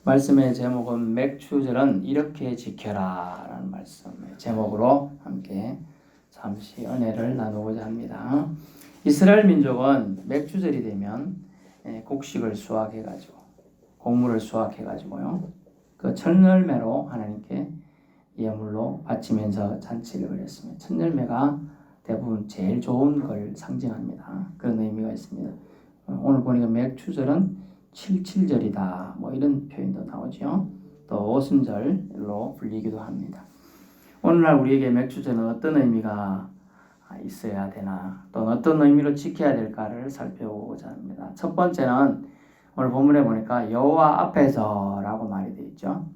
말씀의 제목은 맥추절은 이렇게 지켜라 라는 말씀의 제목으로 함께 잠시 은혜를 나누고자 합니다. 이스라엘 민족은 맥추절이 되면 곡식을 수확해가지고 곡물을 수확해가지고요, 그 첫 열매로 하나님께 예물로 바치면서 잔치를 벌였습니다. 첫 열매가 대부분 제일 좋은 걸 상징합니다. 그런 의미가 있습니다. 오늘 보니까 맥추절은 77절이다 뭐 이런 표현도 나오죠. 또 오순절로 불리기도 합니다. 오늘날 우리에게 맥추절은 어떤 의미가 있어야 되나, 또 어떤 의미로 지켜야 될까를 살펴보고자 합니다. 첫 번째는 오늘 본문에 보니까 여호와 앞에서라고 말이 되어 있죠.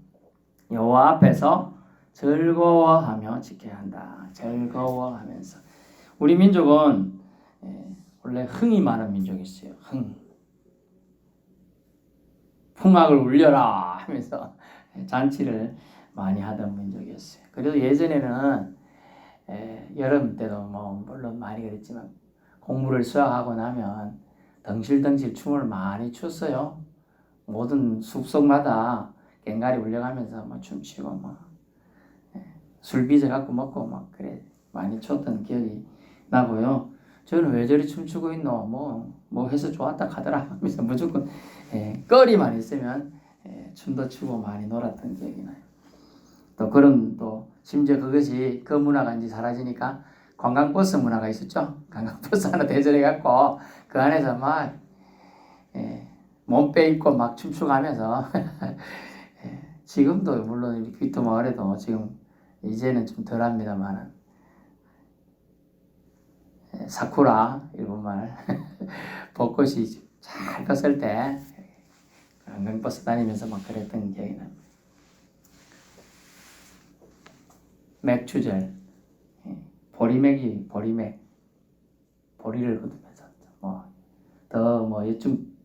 여호와 앞에서 즐거워하며 지켜야 한다. 즐거워하면서. 우리 민족은 원래 흥이 많은 민족이었어요. 풍악을 울려라 하면서 잔치를 많이 하던 민족이었어요. 그래도 예전에는 여름 때도 뭐 물론 많이 그랬지만 곡물을 수확하고 나면 덩실덩실 춤을 많이 췄어요. 모든 숲속마다 꽹과리 울려가면서 뭐 춤추고 뭐 술 빚어 갖고 먹고 막 그래 많이 췄던 기억이 나고요. 저는 왜 저리 춤추고 있노? 뭐 해서 좋았다 하더라 하면서 무조건 거리만 있으면 춤도 추고 많이 놀았던 기억이 나요. 또 심지어 그것이 그 문화가 이제 사라지니까 관광버스 문화가 있었죠. 관광버스 하나 대절해 갖고 그 안에서 막 몸빼 입고 막 춤추고 하면서 지금도 물론 귀토 마을에도 지금 이제는 좀 덜합니다만 사쿠라 일본말 벚꽃이 잘 폈을 때 관광버스 다니면서 막 그랬던 기억이 납니다. 맥추절, 보리맥 보리를 거두면서 요즘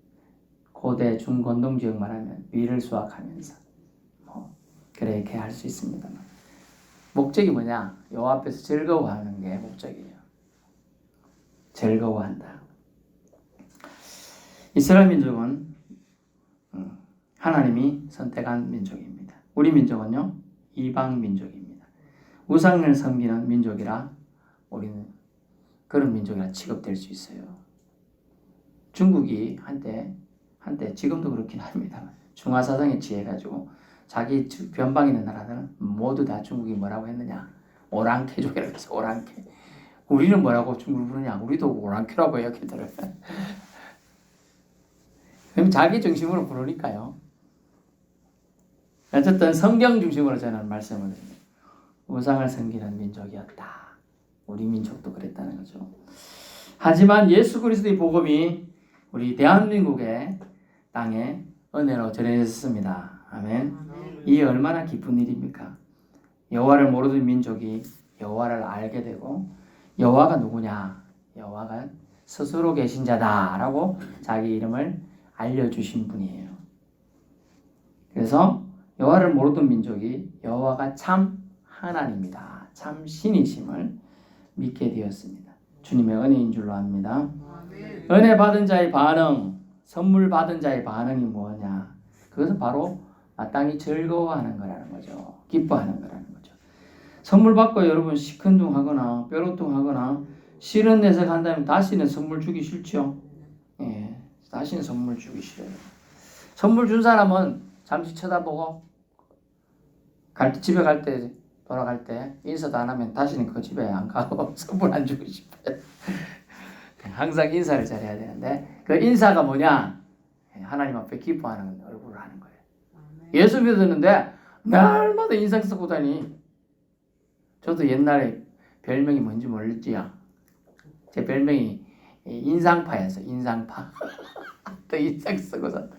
고대 중건동 지역만 하면 위를 수확하면서 그렇게 할 수 있습니다. 목적이 뭐냐? 여호와 앞에서 즐거워하는 게 목적이에요. 즐거워한다. 이스라엘 민족은 하나님이 선택한 민족입니다. 우리 민족은요, 이방 민족입니다. 우상을 섬기는 민족이라 우리는 그런 민족이라 취급될 수 있어요. 중국이 한때 지금도 그렇긴 합니다. 중화사상에 취해가지고 자기 변방 있는 나라들은 모두 다 중국이 뭐라고 했느냐? 오랑캐족이라고 해서 오랑캐. 우리는 뭐라고 중국을 부르냐? 우리도 오랑캐라고 해요, 걔들을. 그럼 자기 중심으로 부르니까요. 어쨌든 성경 중심으로 저는 말씀을 드립니다. 우상을 섬기는 민족이었다. 우리 민족도 그랬다는 거죠. 하지만 예수 그리스도의 복음이 우리 대한민국의 땅에 은혜로 전해졌습니다. 아멘. 이 얼마나 기쁜 일입니까? 여호와를 모르는 민족이 여호와를 알게 되고, 여호와가 누구냐? 여호와가 스스로 계신 자다라고 자기 이름을 알려주신 분이에요. 그래서 여호와를 모르던 민족이 여호와가 참 하나님이다, 참 신이심을 믿게 되었습니다. 주님의 은혜인 줄로 압니다. 은혜 받은 자의 반응, 선물 받은 자의 반응이 뭐냐? 그것은 바로 마땅히 즐거워하는 거라는 거죠. 기뻐하는 거라는 거죠. 선물 받고 여러분 시큰둥하거나 뾰로통하거나 싫은 내색 한다면 다시는 선물 주기 싫죠. 다시는 선물 주기 싫어요. 선물 준 사람은 잠시 쳐다보고 집에 갈 때, 돌아갈 때 인사도 안 하면 다시는 그 집에 안 가고 선물 안 주고 싶어요. 항상 인사를 잘해야 되는데, 그 인사가 뭐냐? 하나님 앞에 기뻐하는 얼굴을 하는 거예요. 예수 믿었는데 날마다 인상 쓰고 다니. 저도 옛날에 별명이 뭔지 모르지요. 제 별명이 인상파였어요. 인상파. 또 인상 쓰고 산다.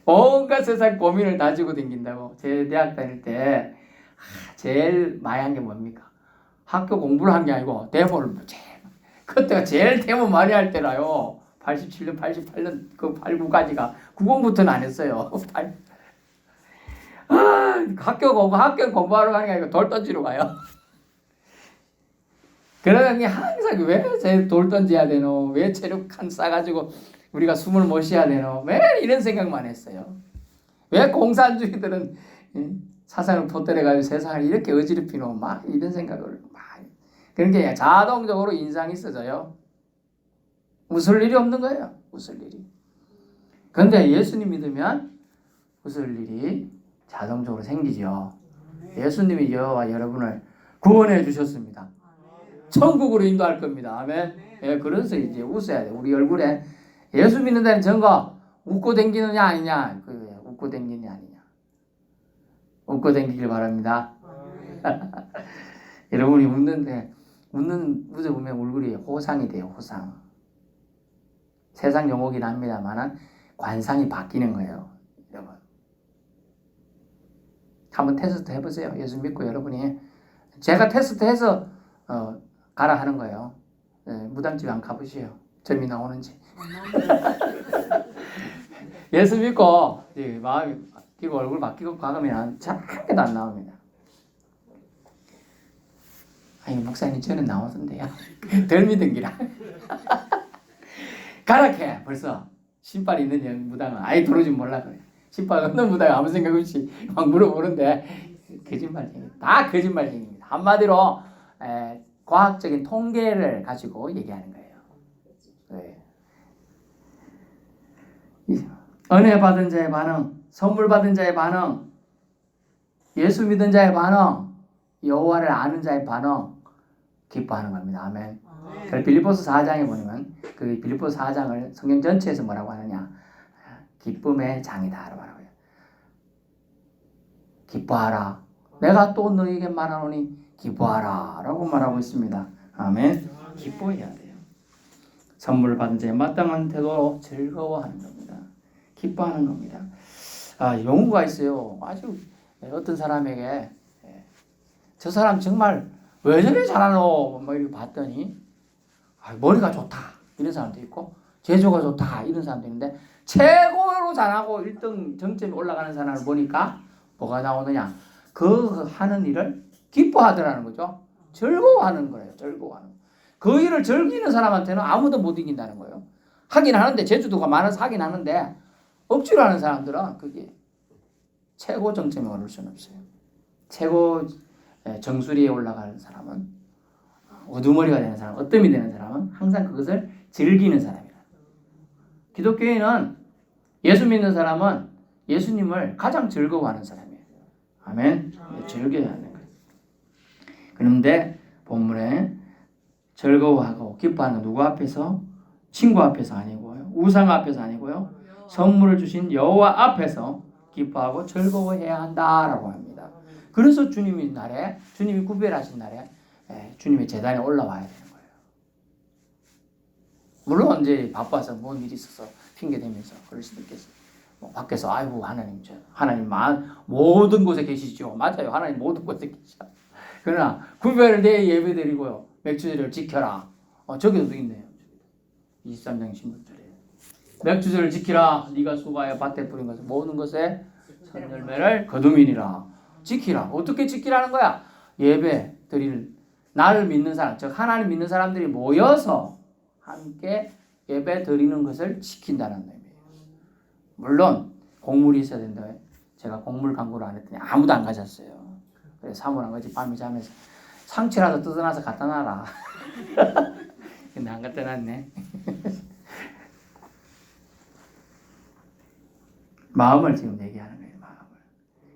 온갖 세상 고민을 다지고 다닌다고. 제 대학 다닐 때 제일 많이 한 게 뭡니까? 학교 공부를 한 게 아니고 데모를 그때가 제일 데모 많이 할 때라요. 87년, 88년 그 89까지가 90부터는 안 했어요. 학교 공부하러 가는 게 아니고 돌 던지러 가요. 그러니 항상 왜 제 돌 던져야 되노? 왜 체력한 싸가지고 우리가 숨을 못 쉬어야 되노? 왜 이런 생각만 했어요. 왜 공산주의들은 사상을 폿대려가지고 세상을 이렇게 어지럽히노? 막 이런 생각을 막. 그러니까 자동적으로 인상이 써져요. 웃을 일이 없는 거예요. 웃을 일이. 그런데 예수님 믿으면 웃을 일이 자동적으로 생기죠. 예수님이 저와 여러분을 구원해 주셨습니다. 천국으로 인도할 겁니다. 아멘. 예, 그래서 이제 웃어야 돼. 우리 얼굴에 예수 믿는다는 증거 웃고 댕기느냐 아니냐. 웃고 댕기느냐 아니냐. 웃고 댕기길 바랍니다. 여러분이 웃는데 웃어 보면 얼굴이 호상이 돼요. 호상. 세상 용어긴 합니다만 관상이 바뀌는 거예요. 여러분. 한번 테스트 해보세요. 예수 믿고 여러분이. 제가 테스트해서 가라 하는 거예요. 무당집에 안 가보시오. 점이 나오는지. 예수 믿고 마음이 바뀌고 얼굴 바뀌고 가면 한 개도 안 나옵니다. 아니 목사님 저는 나오던데요. 덜 믿은 기라. 가락해 벌써. 신발 있는 무당은 아예 들어오지 몰라 그래. 신발 없는 무당은 아무 생각 없이 막 물어보는데 거짓말쟁이. 다 거짓말쟁이입니다. 한마디로 과학적인 통계를 가지고 얘기하는 거예요. 네. 은혜 받은 자의 반응, 선물 받은 자의 반응, 예수 믿은 자의 반응, 여호와를 아는 자의 반응, 기뻐하는 겁니다. 아멘. 빌립보서 4장에 보면 그 빌립보서 4장을 성경 전체에서 뭐라고 하느냐? 기쁨의 장이다 라고 하고요. 기뻐하라. 내가 또 너희에게 말하노니 기뻐하라 라고 말하고 있습니다. 아멘. 기뻐해야 돼요. 선물 받은 자의 마땅한 태도로 즐거워하는 겁니다. 기뻐하는 겁니다. 용어가 있어요. 아주 어떤 사람에게 저 사람 정말 왜 저래 잘하노? 뭐 이렇게 봤더니 머리가 좋다 이런 사람도 있고 재주가 좋다 이런 사람도 있는데 최고로 잘하고 1등 정점에 올라가는 사람을 보니까 뭐가 나오느냐? 그 하는 일을 기뻐하더라는 거죠. 즐거워하는 거예요. 즐거워하는. 그 일을 즐기는 사람한테는 아무도 못 이긴다는 거예요. 하긴 하는데 재주도가 많아서 하긴 하는데 억지로 하는 사람들은 그게 최고 정점에 오를 수는 없어요. 최고 정수리에 올라가는 사람은 우두머리가 되는 사람, 어뜸이 되는 사람은 항상 그것을 즐기는 사람이라. 기독교인은 예수 믿는 사람은 예수님을 가장 즐거워하는 사람이에요. 아멘. 즐겨야 하는 거예요. 그런데 본문에 즐거워하고 기뻐하는 건 누구 앞에서? 친구 앞에서 아니고요. 우상 앞에서 아니고요. 선물을 주신 여호와 앞에서 기뻐하고 즐거워해야 한다라고 합니다. 그래서 주님이 구별하신 날에 주님의 제단에 올라와야 되는 거예요. 물론 이제 바빠서 뭔 일이 있어서 핑계 대면서 그럴 수도 있겠어요. 밖에서 아이고 하나님 모든 곳에 계시죠. 맞아요. 하나님 모든 곳에 계시죠. 그러나 구별을 내 예배드리고요. 맥주제를 지켜라. 저기도 있네요. 23장 신분절에 맥주제를 지키라. 네가 수고하여 밭에 뿌린 것을 모든 것에 선열매를 거두미니라. 지키라. 어떻게 지키라는 거야? 예배 드릴 나를 믿는 사람, 즉 하나님 믿는 사람들이 모여서 함께 예배 드리는 것을 지킨다는 의미예요. 물론 곡물이 있어야 된다. 제가 곡물 광고를 안 했더니 아무도 안 가졌어요. 그래서 사물 한 가지 밤이 자면서 상추라도 뜯어놔서 갖다 놔라. 근데 안 갖다 놨네. 마음을 지금 얘기하는 거예요. 마음을.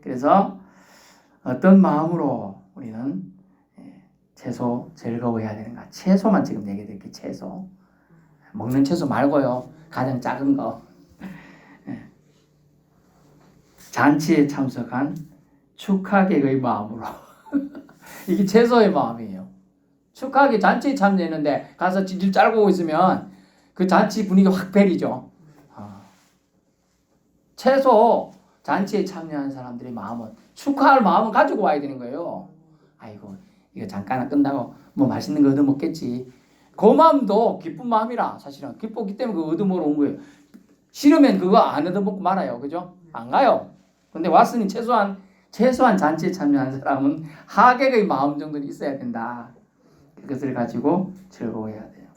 그래서 어떤 마음으로 우리는 채소 즐거워해야 되는가? 채소만 지금 얘기해드릴게요. 채소. 먹는 채소 말고요. 가장 작은 거. 잔치에 참석한 축하객의 마음으로. 이게 채소의 마음이에요. 축하객 잔치에 참여했는데 가서 찔찔 짤고 있으면 그 잔치 분위기 확 배리죠. 채소 잔치에 참여한 사람들의 마음은 축하할 마음을 가지고 와야 되는 거예요. 아이고 이거 잠깐 끝나고 뭐 맛있는 거 얻어 먹겠지. 그 마음도 기쁜 마음이라 사실은 기뻤기 때문에 그 얻어먹으러 온 거예요. 싫으면 그거 안 얻어먹고 말아요. 그죠? 안 가요. 근데 왔으니 최소한 잔치에 참여한 사람은 하객의 마음 정도는 있어야 된다. 그것을 가지고 즐거워해야 돼요.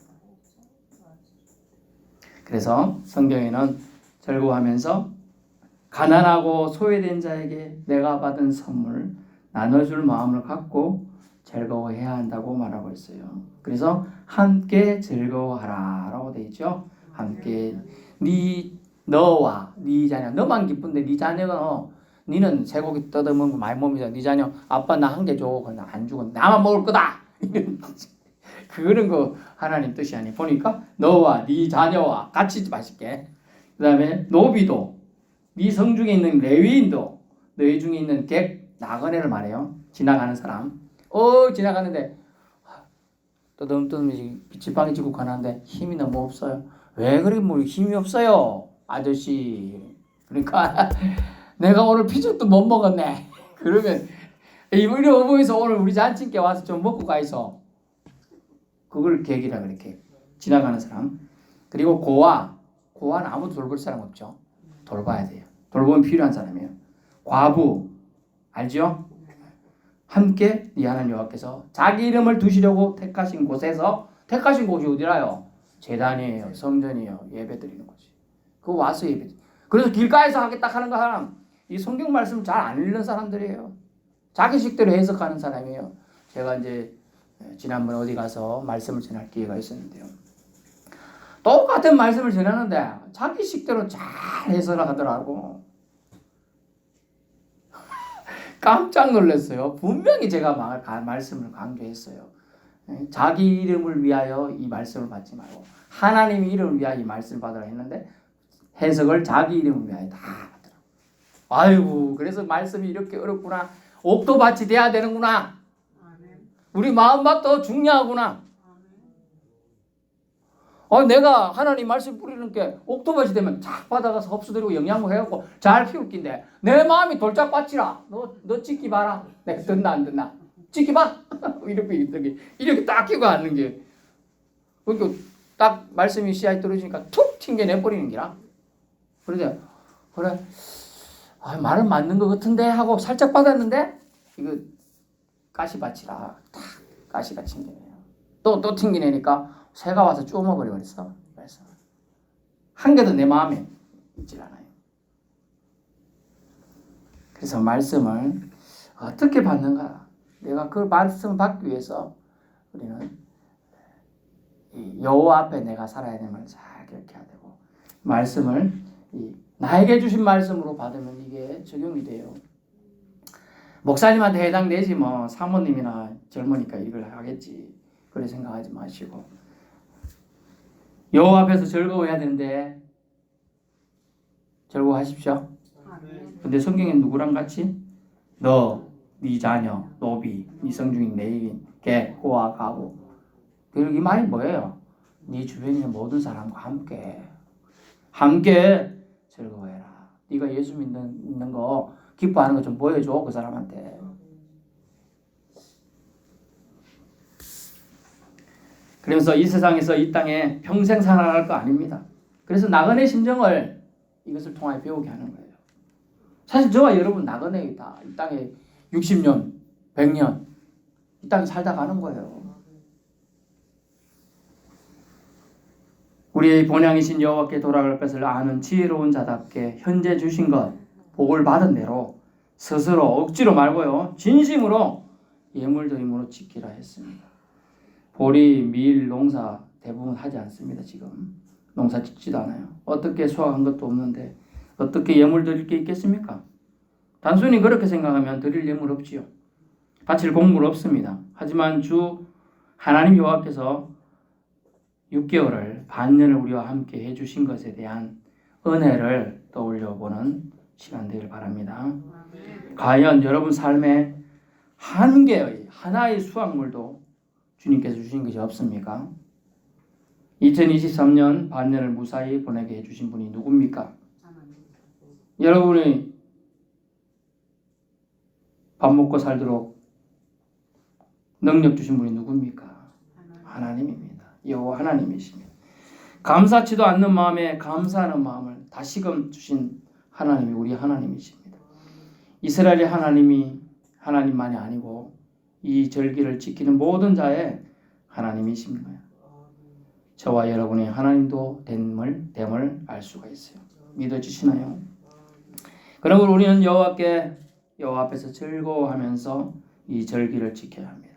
그래서 성경에는 즐거워하면서 가난하고 소외된 자에게 내가 받은 선물 나눠줄 마음을 갖고 즐거워해야 한다고 말하고 있어요. 그래서 함께 즐거워하라 라고 되어 있죠. 함께 너와 네 자녀, 너만 기쁜데 네 자녀가 니는 쇠고기 뜯어먹고 많이 먹으면서 네 자녀 아빠 나 한 개 줘. 그냥 안 주고 나만 먹을 거다. 그런 거 하나님 뜻이 아니. 보니까 너와 네 자녀와 같이 맛있게. 그 다음에 노비도 네 성중에 있는 레위인도 너희 중에 있는 객 나그네를 말해요. 지나가는 사람. 지나가는데 떠듬떠듬 지팡이 짚고 가는데 힘이 너무 없어요. 왜 그렇게 뭐 힘이 없어요, 아저씨. 그러니까 내가 오늘 피죽도 못 먹었네. 그러면 우리 어머니서 오늘 우리 잔치께 와서 좀 먹고 가 있어. 그걸 객이라 그렇게 지나가는 사람. 그리고 고아는 아무도 돌볼 사람 없죠. 돌봐야 돼요. 돌보면 필요한 사람이에요. 과부 알죠? 함께 이 하나님 여호와께서 자기 이름을 두시려고 택하신 곳에서 택하신 곳이 어디라요? 제단이에요. 성전이에요. 예배 드리는 곳이. 그거 와서 예배. 그래서 길가에서 하겠다 하는 거 사람 이 성경 말씀 잘 안 읽는 사람들이에요. 자기 식대로 해석하는 사람이에요. 제가 이제 지난번 어디 가서 말씀을 전할 기회가 있었는데요. 똑같은 말씀을 전하는데 자기 식대로 잘 해석을 하더라고. 깜짝 놀랐어요. 분명히 제가 말씀을 강조했어요. 자기 이름을 위하여 이 말씀을 받지 말고 하나님의 이름을 위하여 이 말씀을 받으라 했는데 해석을 자기 이름을 위하여 다 받더라고. 아이고, 그래서 말씀이 이렇게 어렵구나. 옥토밭이 돼야 되는구나. 우리 마음밭도 중요하구나. 내가 하나님 말씀 뿌리는 게 옥토밭이 되면 쫙 받아가서 흡수되고 영양분 해갖고 잘 키울 낀데 내 마음이 돌짝밭이라. 너 찍기 봐라. 내가 듣나 안 듣나. 찍기 봐. 이렇게 딱 끼고 앉는 게. 그러니까 딱 말씀이 씨앗이 떨어지니까 툭 튕겨내버리는 게라. 그래 말은 맞는 것 같은데 하고 살짝 받았는데 이거 가시밭이라 탁 가시가 튕겨내요. 또 튕겨내니까 새가 와서 쪼머버려버렸어. 그래서 한 개도 내 마음에 있질 않아요. 그래서 말씀을 어떻게 받는가? 내가 그 말씀을 받기 위해서 우리는 여호와 앞에 내가 살아야 되는 걸 잘 기억해야 되고 말씀을 나에게 주신 말씀으로 받으면 이게 적용이 돼요. 목사님한테 해당되지 뭐 사모님이나 젊으니까 이걸 하겠지. 그래 생각하지 마시고 여호와 앞에서 즐거워해야 되는데 즐거워하십시오. 근데 성경에 누구랑 같이? 너, 네 자녀, 노비, 네 성중인 레위인, 개, 고아, 가부. 그리고 이 말이 뭐예요? 네 주변에 있는 모든 사람과 함께 즐거워해라. 네가 예수 믿는 거 기뻐하는 거 좀 보여줘 그 사람한테. 그러면서 이 세상에서 이 땅에 평생 살아갈 거 아닙니다. 그래서 나그네 심정을 이것을 통하여 배우게 하는 거예요. 사실 저와 여러분 나그네이다. 이 땅에 60년, 100년 이 땅에 살다 가는 거예요. 우리의 본향이신 여호와께 돌아갈 것을 아는 지혜로운 자답게 현재 주신 것 복을 받은 대로 스스로 억지로 말고요. 진심으로 예물드림으로 지키라 했습니다. 보리, 밀, 농사 대부분 하지 않습니다. 지금 농사 짓지도 않아요. 어떻게 수확한 것도 없는데 어떻게 예물 드릴 게 있겠습니까? 단순히 그렇게 생각하면 드릴 예물 없지요. 바칠 곡물 없습니다. 하지만 주 하나님 여호와께서 6개월을 반년을 우리와 함께 해주신 것에 대한 은혜를 떠올려보는 시간 되길 바랍니다. 과연 여러분 삶에 한 개의 하나의 수확물도 주님께서 주신 것이 없습니까? 2023년 반년을 무사히 보내게 해주신 분이 누굽니까? 여러분이 밥 먹고 살도록 능력 주신 분이 누굽니까? 하나님입니다. 여호와 하나님이십니다. 감사치도 않는 마음에 감사하는 마음을 다시금 주신 하나님이 우리 하나님이십니다. 이스라엘의 하나님만이 아니고 이 절기를 지키는 모든 자의 하나님이십니다. 저와 여러분의 하나님도 됨을 알 수가 있어요. 믿어주시나요? 그러므로 우리는 여호와 앞에서 즐거워하면서 이 절기를 지켜야 합니다.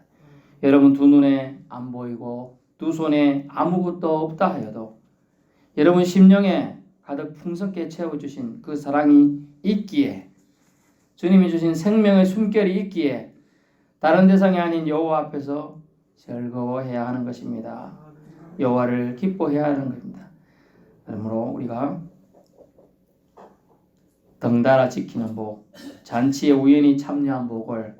여러분 두 눈에 안 보이고 두 손에 아무것도 없다 하여도 여러분 심령에 가득 풍성하게 채워주신 그 사랑이 있기에 주님이 주신 생명의 숨결이 있기에 다른 대상이 아닌 여호와 앞에서 즐거워해야 하는 것입니다. 여호와를 기뻐해야 하는 것입니다. 그러므로 우리가 덩달아 지키는 복, 잔치에 우연히 참여한 복을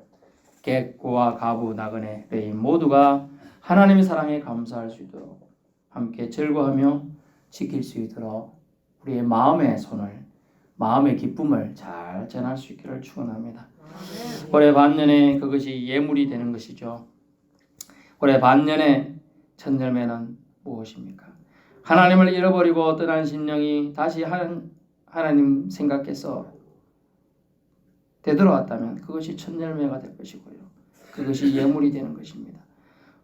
객과 가부, 나그네, 레인 모두가 하나님의 사랑에 감사할 수 있도록 함께 즐거워하며 지킬 수 있도록 우리의 마음의 손을, 마음의 기쁨을 잘 전할 수 있기를 축원합니다. 올해 반년에 그것이 예물이 되는 것이죠. 올해 반년의 첫 열매는 무엇입니까? 하나님을 잃어버리고 떠난 심령이 다시 하나님 생각해서 되돌아왔다면 그것이 첫 열매가 될 것이고요. 그것이 예물이 되는 것입니다.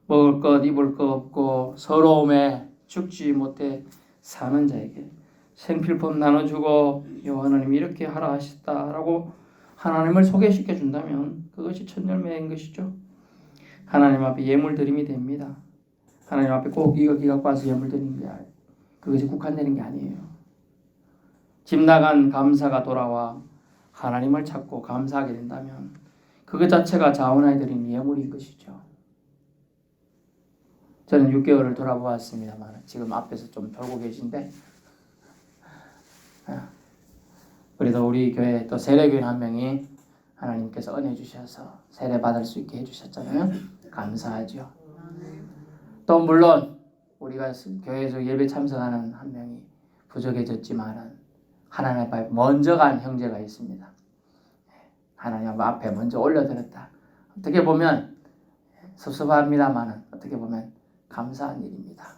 먹을 것 입을 것 없고 서러움에 죽지 못해 사는 자에게 생필품 나눠주고 여호와 하나님이 이렇게 하라 하셨다라고 하나님을 소개시켜 준다면 그것이 첫 열매인 것이죠. 하나님 앞에 예물 드림이 됩니다. 하나님 앞에 꼭 이거 갖고 와서 예물 드리는 게 그것이 국한되는 게 아니에요. 집 나간 감사가 돌아와 하나님을 찾고 감사하게 된다면 그것 자체가 자원하에 드린 예물인 것이죠. 저는 6개월을 돌아보았습니다만 지금 앞에서 좀 돌고 계신데 그래도 우리 교회 또 세례교인 한 명이 하나님께서 은혜 주셔서 세례 받을 수 있게 해주셨잖아요. 감사하죠. 또 물론 우리가 교회에서 예배 참석하는 한 명이 부족해졌지만은 하나님 앞에 먼저 간 형제가 있습니다. 하나님 앞에 먼저 올려드렸다. 어떻게 보면 섭섭합니다만은 어떻게 보면 감사한 일입니다.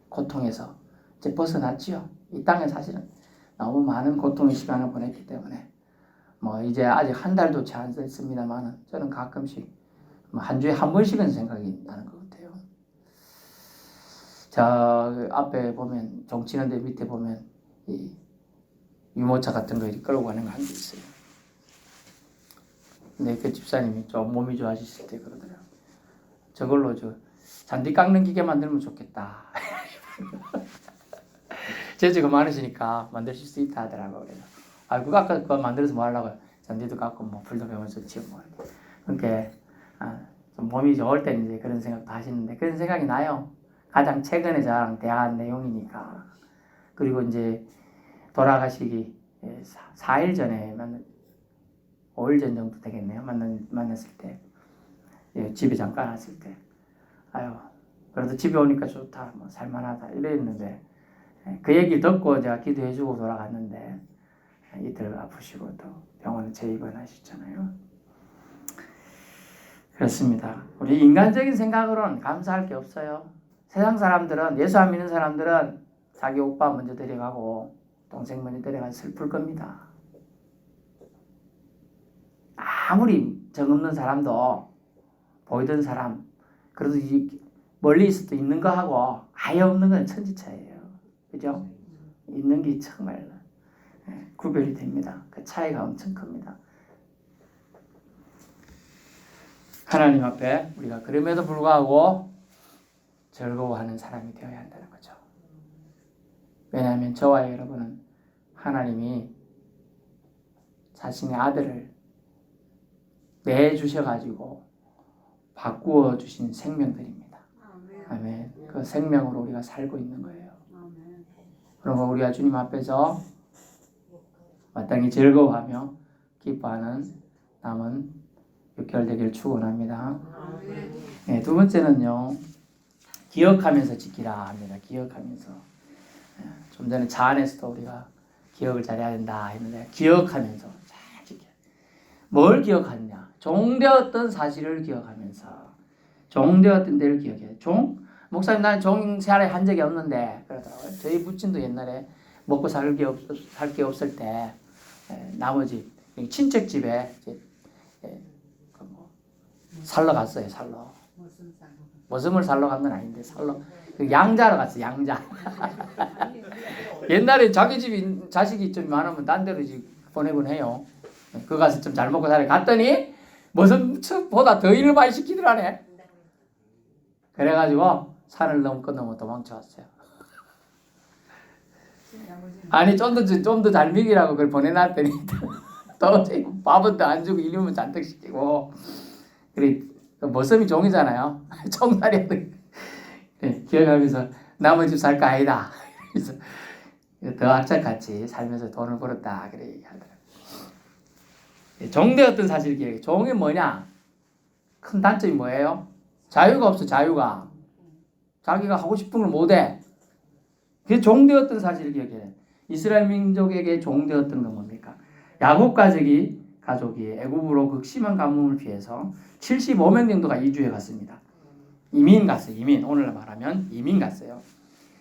고통에서 이제 벗어났지요. 이 땅에 사실은 너무 많은 고통의 시간을 보냈기 때문에 뭐 이제 아직 한 달도 채 안 됐습니다만은 저는 가끔씩 한 주에 한 번씩은 생각이 나는 것 같아요. 저 앞에 보면 종치는데 밑에 보면 이 유모차 같은 거 이렇게 끌고 가는 거 한 게 있어요. 근데 그 집사님이 좀 몸이 좋아지실 때 그러더라고요. 저걸로 저 잔디 깎는 기계 만들면 좋겠다. 재주가 많으시니까 만드실 수 있다 하더라고요. 그래서 그거 아까 그거 만들어서 뭐 하려고요? 잔디도 깎고 뭐 불도 배워서 치고 뭐. 그러니까 좀 몸이 좋을 때 이제 그런 생각도 하시는데 그런 생각이 나요. 가장 최근에 저랑 대화한 내용이니까. 그리고 이제 돌아가시기 4일 전에 5일 전 정도 되겠네요. 만났을 때 집에 잠깐 왔을 때 아유 그래도 집에 오니까 좋다 뭐 살만하다 이랬는데 그 얘기를 듣고 제가 기도해주고 돌아갔는데 이틀 아프시고 또 병원에 재입원하셨잖아요. 그렇습니다. 우리 인간적인 생각으로는 감사할 게 없어요. 세상 사람들은 예수 안 믿는 사람들은 자기 오빠 먼저 데려가고 동생 먼저 데려가서 슬플 겁니다. 아무리 정없는 사람도 보이던 사람 그래도 멀리 있어도 있는 거 하고 아예 없는 건 천지차이예요. 그죠? 있는 게 정말 구별이 됩니다. 그 차이가 엄청 큽니다. 하나님 앞에 우리가 그럼에도 불구하고 즐거워하는 사람이 되어야 한다는 거죠. 왜냐하면 저와 여러분은 하나님이 자신의 아들을 내주셔가지고 바꾸어 주신 생명들입니다. 아멘. 그 생명으로 우리가 살고 있는 거예요. 그러면 우리가 주님 앞에서 마땅히 즐거워하며 기뻐하는 남은 6개월 되기를 축원합니다. 네, 두 번째는요. 기억하면서 지키라 합니다. 기억하면서. 좀 전에 차 안에서도 우리가 기억을 잘해야 된다 했는데 기억하면서 잘 지켜. 뭘 기억하느냐? 종되었던 사실을 기억하면서 종되었던 데를 기억해. 목사님 나는 종 생활에 한 적이 없는데 그러더라고요. 저희 부친도 옛날에 먹고 살 게 없을 때 나머지 친척 집에 살러 갔어요. 살러. 머슴을 살러 간 건 아닌데 살러 양자로 갔어. 양자. 옛날에 자기 집이 자식이 좀 많으면 딴 데로 보내곤 해요. 그 가서 좀 잘 먹고 살아. 갔더니 무슨 보다 더 일을 많이 시키더라네. 그래가지고 산을 넘고 도망쳐왔어요. 아니 좀 더 잘 먹이라고 그걸 보내놨더니 또 밥은 더 안 주고 일이면 잔뜩 시키고 그래 머슴이 종이잖아요. 총살이 기억하면서 남의 집 살 거 아니다. 그래서 더 악착같이 살면서 돈을 벌었다 그래 얘기하더라고요. 종되었던 사실 기억해. 종이 뭐냐? 큰 단점이 뭐예요? 자유가 없어. 자유가 자기가 하고 싶은 걸 못해. 그게 종되었던 사실을 기억해. 이스라엘 민족에게 종되었던 건 뭡니까? 야곱 가족이 애굽으로 극심한 가뭄을 피해서 75명 정도가 이주해 갔습니다. 이민 갔어요. 오늘날 말하면 이민 갔어요.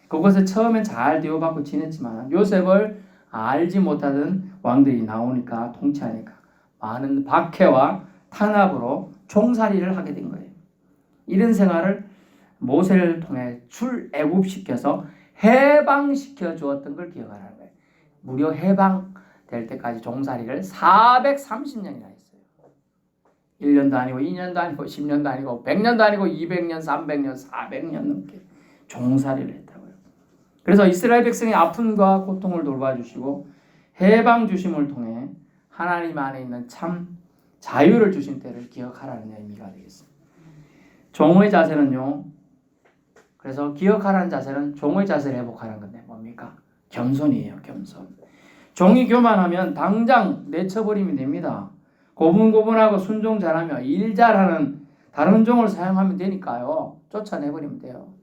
그곳에 처음엔 잘 대우받고 지냈지만 요셉을 알지 못하던 왕들이 나오니까 통치하니까 많은 박해와 탄압으로 총살이를 하게 된 거예요. 이런 생활을 모세를 통해 출애굽시켜서 해방시켜 주었던 걸 기억하라는 거예요. 무려 해방될 때까지 종살이를 430년이나 했어요. 1년도 아니고 2년도 아니고 10년도 아니고 100년도 아니고 200년, 300년, 400년 넘게 종살이를 했다고요. 그래서 이스라엘 백성의 아픔과 고통을 돌봐주시고 해방 주심을 통해 하나님 안에 있는 참 자유를 주신 때를 기억하라는 의미가 되겠습니다. 종의 자세는요. 그래서 기억하라는 자세는 종의 자세를 회복하는 건데 뭡니까? 겸손이에요. 겸손. 종이 교만하면 당장 내쳐버리면 됩니다. 고분고분하고 순종 잘하며 일 잘하는 다른 종을 사용하면 되니까요. 쫓아내버리면 돼요.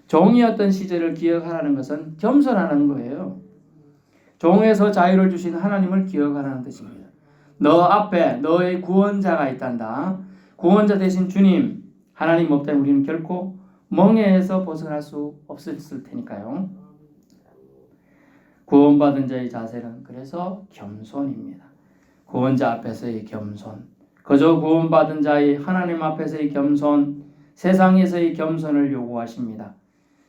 종이었던 시절을 기억하라는 것은 겸손하는 거예요. 종에서 자유를 주신 하나님을 기억하라는 뜻입니다. 너 앞에 너의 구원자가 있단다. 구원자 되신 주님 하나님 없다면 우리는 결코 멍에에서 벗어날 수 없었을 테니까요. 구원받은 자의 자세는 그래서 겸손입니다. 구원자 앞에서의 겸손, 그저 구원받은 자의 하나님 앞에서의 겸손, 세상에서의 겸손을 요구하십니다.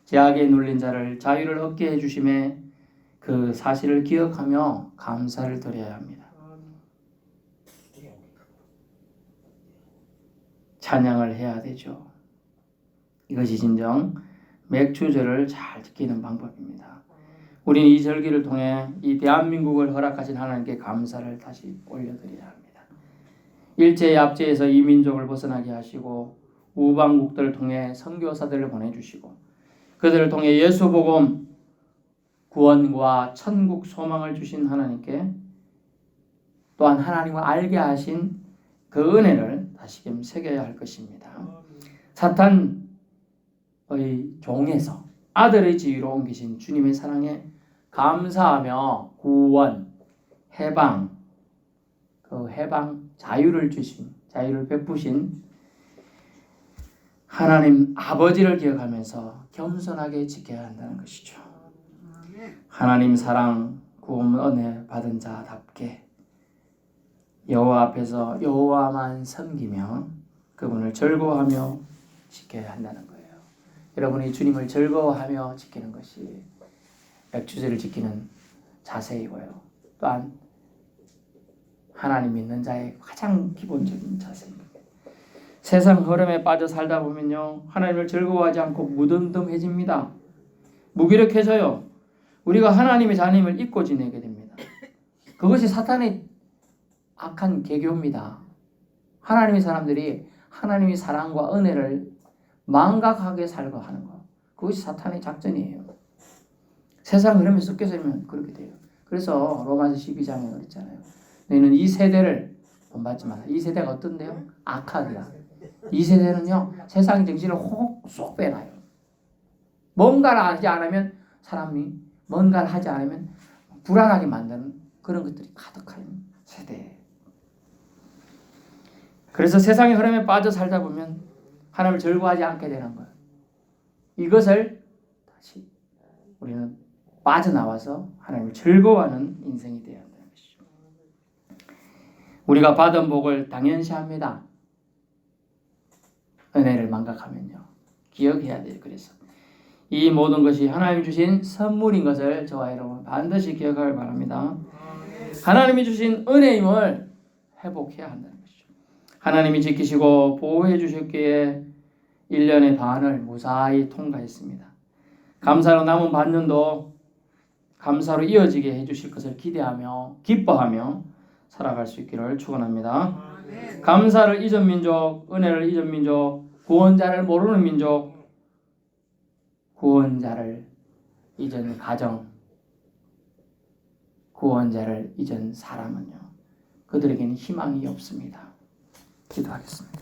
죄악에 눌린 자를 자유를 얻게 해주심에 그 사실을 기억하며 감사를 드려야 합니다. 찬양을 해야 되죠. 이것이 진정 맥주절을 잘 지키는 방법입니다. 우리는 이 절기를 통해 이 대한민국을 허락하신 하나님께 감사를 다시 올려드려야 합니다. 일제의 압제에서 이 민족을 벗어나게 하시고 우방국들을 통해 선교사들을 보내주시고 그들을 통해 예수복음 구원과 천국 소망을 주신 하나님께 또한 하나님을 알게 하신 그 은혜를 다시금 새겨야 할 것입니다. 사탄의 종에서 아들의 지위로 옮기신 주님의 사랑에 감사하며 구원, 해방, 그 해방 자유를 주신, 자유를 베푸신 하나님 아버지를 기억하면서 겸손하게 지켜야 한다는 것이죠. 하나님 사랑, 구원, 은혜 받은 자답게 여호와 앞에서 여호와만 섬기며 그분을 즐거워하며 지켜야 한다는 거예요. 여러분이 주님을 즐거워하며 지키는 것이 맥주제를 지키는 자세이고요. 또한 하나님 믿는 자의 가장 기본적인 자세입니다. 세상 흐름에 빠져 살다 보면요. 하나님을 즐거워하지 않고 무덤덤해집니다. 무기력해져요. 우리가 하나님의 자님을 잊고 지내게 됩니다. 그것이 사탄의 악한 계교입니다. 하나님의 사람들이 하나님의 사랑과 은혜를 망각하게 살고 하는 것. 그것이 사탄의 작전이에요. 세상 흐름에 섞여서면 그렇게 돼요. 그래서 로마서 12장에 그랬잖아요. 너희는 이 세대를 본받지 마라. 이 세대가 어떤데요? 악하기야. 이 세대는요. 세상 정신을 쏙 빼놔요. 뭔가를 하지 않으면 사람이 뭔가를 하지 않으면 불안하게 만드는 그런 것들이 가득한 세대예요. 그래서 세상의 흐름에 빠져 살다 보면 하나님을 즐거워하지 않게 되는 거예요. 이것을 다시 우리는 빠져나와서 하나님을 즐거워하는 인생이 되어야 한다는 것이죠. 우리가 받은 복을 당연시합니다. 은혜를 망각하면요. 기억해야 돼요. 그래서 이 모든 것이 하나님 주신 선물인 것을 저와 여러분 반드시 기억하길 바랍니다. 하나님이 주신 은혜임을 회복해야 한다는 것이죠. 하나님이 지키시고 보호해 주셨기에 1년의 반을 무사히 통과했습니다. 감사로 남은 반년도 감사로 이어지게 해주실 것을 기대하며 기뻐하며 살아갈 수 있기를 축원합니다. 감사를 잊은 민족, 은혜를 잊은 민족, 구원자를 모르는 민족, 구원자를 잊은 가정, 구원자를 잊은 사람은요, 그들에게는 희망이 없습니다. 기도하겠습니다.